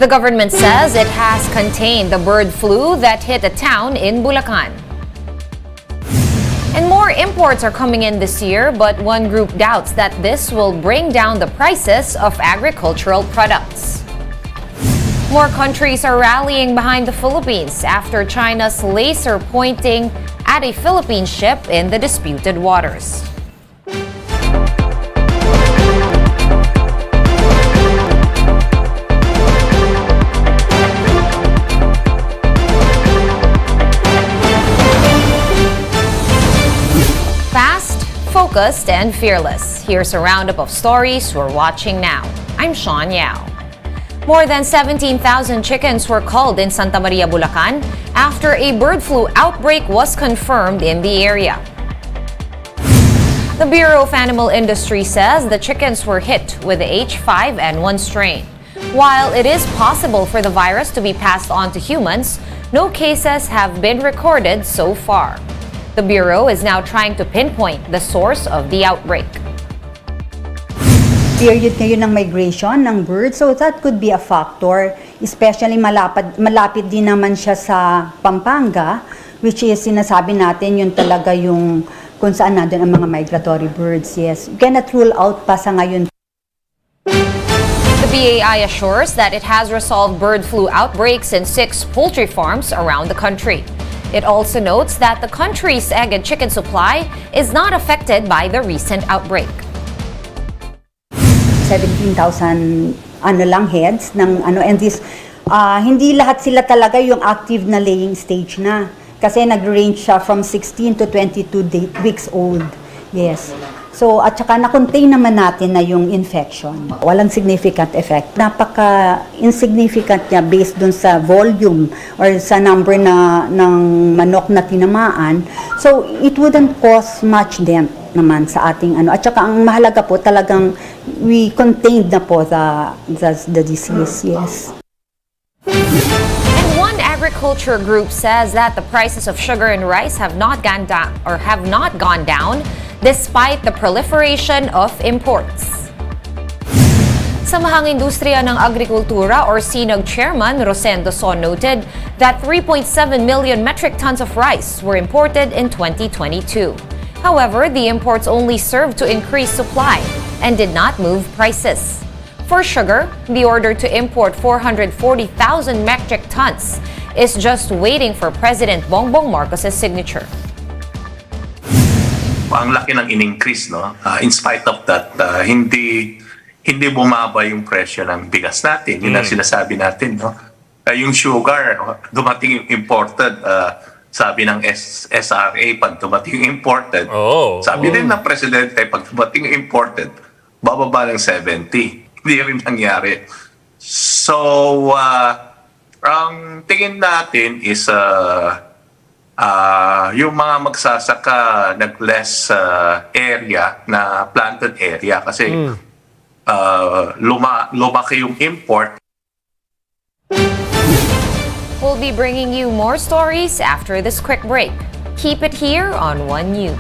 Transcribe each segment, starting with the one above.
The government says it has contained the bird flu that hit a town in Bulacan. And more imports are coming in this year, but one group doubts that this will bring down the prices of agricultural products. More countries are rallying behind the Philippines after China's laser pointing at a Philippine ship in the disputed waters. Focused and fearless. Here's a roundup of stories we're watching now. I'm Sean Yao. More than 17,000 chickens were culled in Santa Maria, Bulacan after a bird flu outbreak was confirmed in the area. The Bureau of Animal Industry says the chickens were hit with the H5N1 strain. While it is possible for the virus to be passed on to humans, no cases have been recorded so far. The Bureau is now trying to pinpoint the source of the outbreak. Period ngayon ng migration ng birds, so that could be a factor. Especially malapit din naman siya sa Pampanga, which is sinasabi natin yun talaga yung kung saan nandun ang mga migratory birds. Yes, you cannot rule out pa sa ngayon. The BAI assures that it has resolved bird flu outbreaks in 6 poultry farms around the country. It also notes that the country's egg and chicken supply is not affected by the recent outbreak. 17,000 lang heads ng and this hindi lahat sila talaga yung active na laying stage na kasi nag-range siya from 16 to 22 weeks old. Yes. So, at saka na-contain naman natin na yung infection. Walang significant effect. Napaka-insignificant niya based dun sa volume or sa number ng manok na tinamaan. So, it wouldn't cause much dent naman sa ating At saka ang mahalaga po talagang we contained na po the disease, yes. And one agriculture group says that the prices of sugar and rice have not gone down despite the proliferation of imports. Samahang Industriya ng Agrikultura or SINAG Chairman Rosendo Son noted that 3.7 million metric tons of rice were imported in 2022. However, the imports only served to increase supply and did not move prices. For sugar, the order to import 440,000 metric tons is just waiting for President Bongbong Marcos' signature. Ang laki ng in-increase, no? In spite of that, hindi bumaba yung presyo ng bigas natin. Yun ang sinasabi natin, no? Yung sugar, dumating yung imported, sabi ng SRA, pag dumating yung imported, sabi din ng presidente, pag dumating yung imported, bababa ng 70. Hindi rin nangyari. So, ang tingin natin is yung mga magsasaka nag-less area na planted area kasi lumaki yung import. We'll be bringing you more stories after this quick break. Keep it here on One News.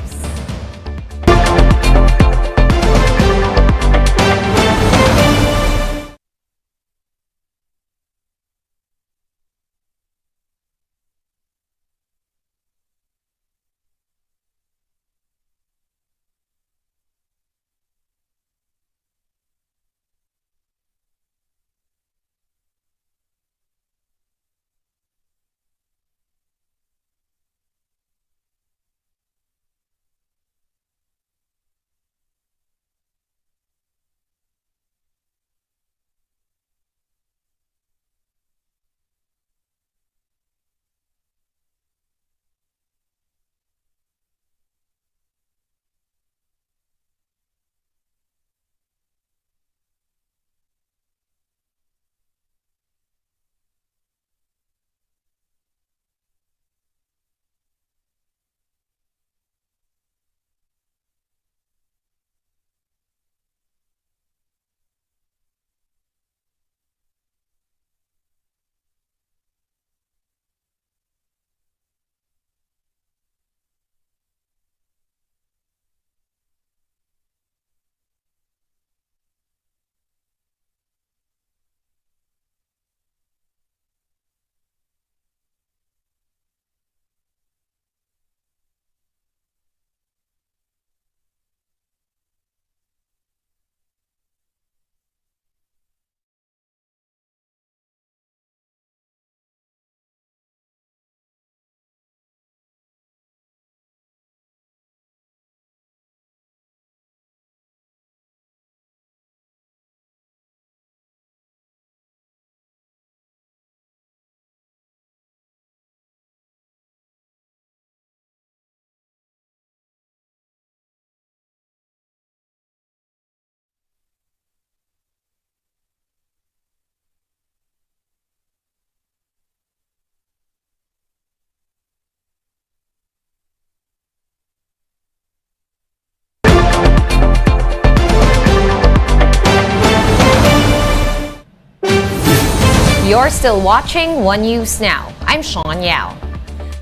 You're still watching One News Now. I'm Sean Yao.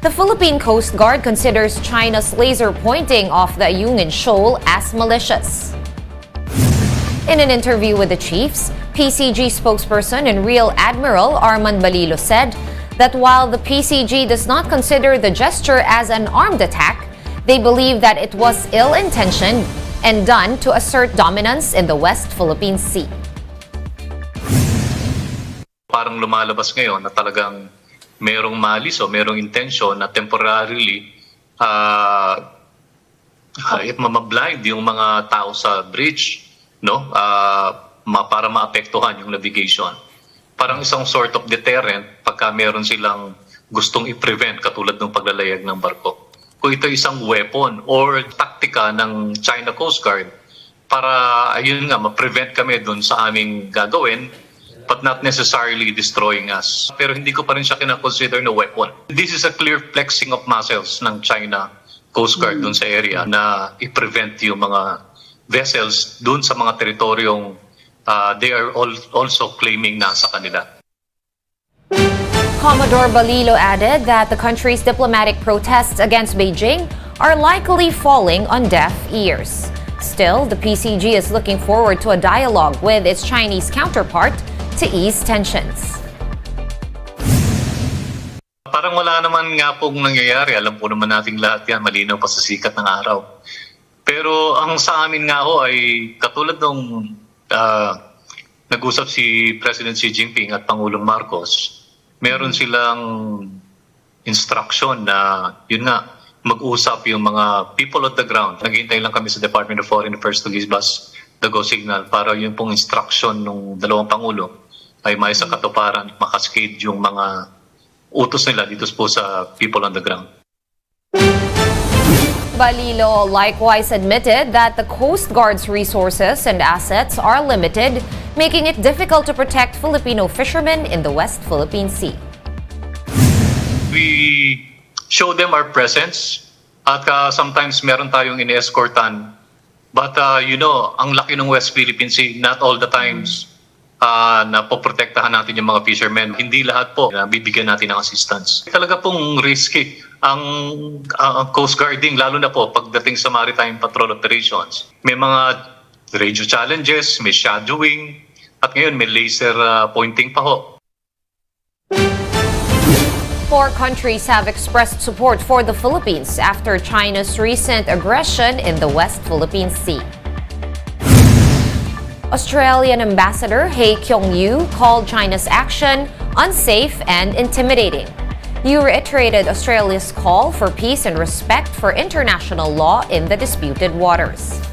The Philippine Coast Guard considers China's laser pointing off the Ayungin Shoal as malicious. In an interview with the chiefs, PCG spokesperson and Rear Admiral Armand Balilo said that while the PCG does not consider the gesture as an armed attack, they believe that it was ill-intentioned and done to assert dominance in the West Philippine Sea. Parang lumalabas ngayon na talagang merong malis o merong intention na temporarily mamablind yung mga tao sa bridge, no? Para maapektuhan yung navigation. Parang isang sort of deterrent pagka meron silang gustong i-prevent katulad ng paglalayag ng barko. Kung ito isang weapon or taktika ng China Coast Guard para ayun nga ma-prevent kami dun sa aming gagawin but not necessarily destroying us. Pero hindi ko pa rin siya kina-consider na weapon. This is a clear flexing of muscles ng China Coast Guard dun sa area na i-prevent yung mga vessels dun sa mga teritoryong they are also claiming nasa kanila. Commodore Balilo added that the country's diplomatic protests against Beijing are likely falling on deaf ears. Still, the PCG is looking forward to a dialogue with its Chinese counterpart to ease tensions. Parang wala naman nga pong nangyayari. Alam po naman nating lahat yan, malinaw pa sa sikat ng araw. Pero ang sa amin nga ho ay katulad nung nag-usap si President Xi Jinping at Pangulong Marcos, meron silang instruction na yun nga, mag-usap yung mga people on the ground. Naghihintay lang kami sa Department of Foreign Affairs to give us the go signal para yung pong instruction ng dalawang Pangulo ay may sa katuparan, makaskade yung mga utos nila dito po sa people on the ground. Balilo likewise admitted that the Coast Guard's resources and assets are limited, making it difficult to protect Filipino fishermen in the West Philippine Sea. We show them our presence at sometimes meron tayong in-escortan. But ang laki ng West Philippine Sea, not all the times na poprotektahan natin yung mga fishermen. Hindi lahat po na bibigyan natin ng assistance. Talaga pong risky ang coast guarding, lalo na po pagdating sa maritime patrol operations. May mga radio challenges, may shadowing, at ngayon may laser pointing pa ho. Four countries have expressed support for the Philippines after China's recent aggression in the West Philippine Sea. Australian Ambassador He Kyung-yu called China's action unsafe and intimidating. Yu reiterated Australia's call for peace and respect for international law in the disputed waters.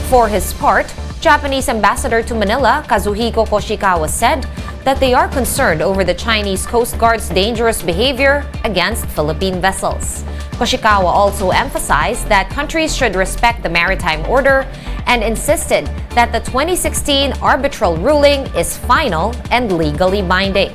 For his part, Japanese Ambassador to Manila Kazuhiko Koshikawa said that they are concerned over the Chinese Coast Guard's dangerous behavior against Philippine vessels. Koshikawa also emphasized that countries should respect the maritime order and insisted that the 2016 arbitral ruling is final and legally binding.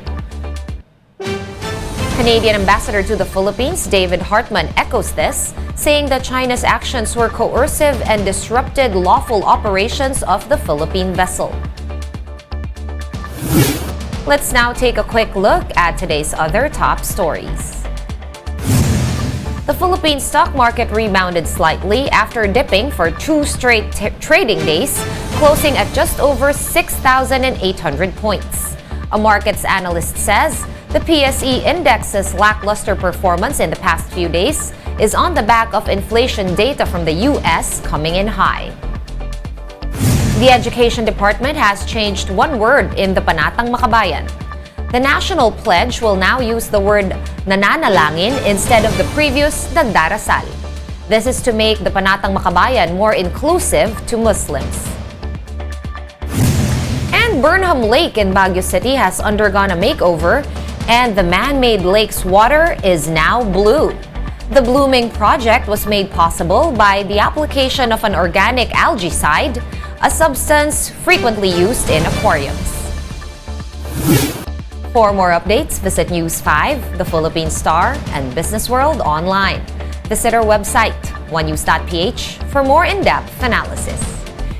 Canadian Ambassador to the Philippines, David Hartman, echoes this, saying that China's actions were coercive and disrupted lawful operations of the Philippine vessel. Let's now take a quick look at today's other top stories. The Philippine stock market rebounded slightly after dipping for two straight trading days, closing at just over 6,800 points. A markets analyst says the PSE index's lackluster performance in the past few days is on the back of inflation data from the U.S. coming in high. The Education Department has changed one word in the Panatang Makabayan. The national pledge will now use the word nananalangin instead of the previous nagdarasal. This is to make the Panatang Makabayan more inclusive to Muslims. And Burnham Lake in Baguio City has undergone a makeover, and the man-made lake's water is now blue. The blooming project was made possible by the application of an organic algicide, a substance frequently used in aquariums. For more updates, visit News 5, The Philippine Star, and Business World online. Visit our website, onenews.ph, for more in-depth analysis.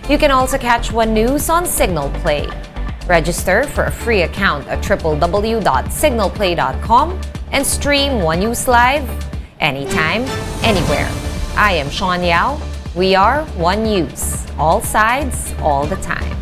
You can also catch One News on Signal Play. Register for a free account at www.signalplay.com and stream One News Live anytime, anywhere. I am Sean Yao. We are One News. All sides, all the time.